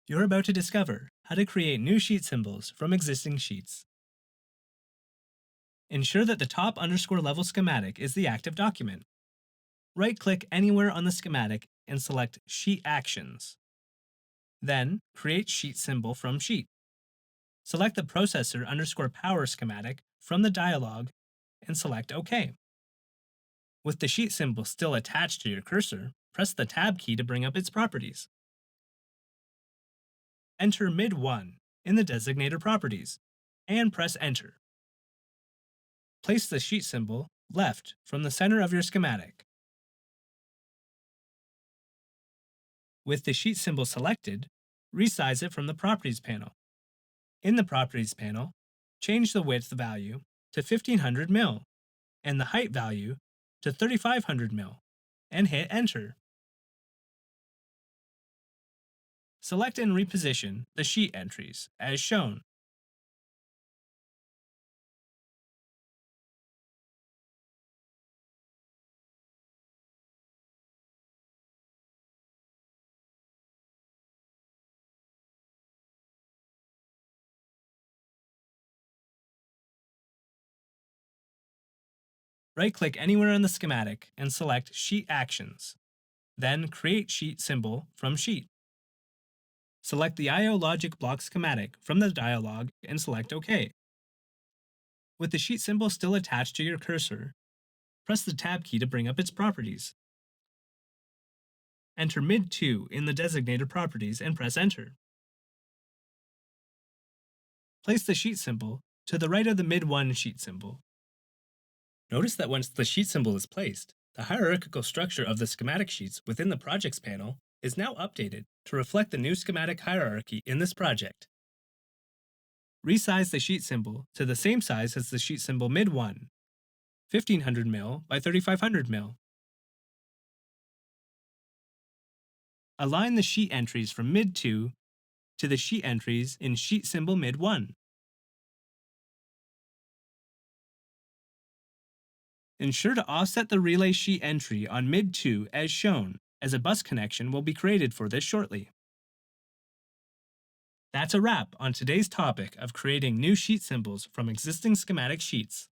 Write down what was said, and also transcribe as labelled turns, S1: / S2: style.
S1: You're about to discover how to create new sheet symbols from existing sheets. Ensure that the top underscore level schematic is the active document. Right-click anywhere on the schematic and select Sheet Actions. Then, create sheet symbol from sheet. Select the processor underscore power schematic from the dialog and select OK. With the sheet symbol still attached to your cursor, press the Tab key to bring up its properties. Enter mid1 in the designator properties and press Enter. Place the sheet symbol left from the center of your schematic. With the sheet symbol selected, resize it from the Properties panel. In the Properties panel, change the width value to 1500 mil and the height value to 3500 mil and hit Enter. Select and reposition the sheet entries as shown. Right-click anywhere on the schematic and select Sheet Actions. Then create sheet symbol from sheet. Select the I/O logic block schematic from the dialog and select OK. With the sheet symbol still attached to your cursor, press the Tab key to bring up its properties. Enter mid2 in the designator properties and press Enter. Place the sheet symbol to the right of the mid1 sheet symbol. Notice that once the sheet symbol is placed, the hierarchical structure of the schematic sheets within the Projects panel is now updated to reflect the new schematic hierarchy in this project. Resize the sheet symbol to the same size as the sheet symbol mid1, 1500 mil by 3500 mil. Align the sheet entries from mid2 to the sheet entries in sheet symbol mid1. Ensure to offset the relay sheet entry on mid2 as shown, as a bus connection will be created for this shortly. That's a wrap on today's topic of creating new sheet symbols from existing schematic sheets.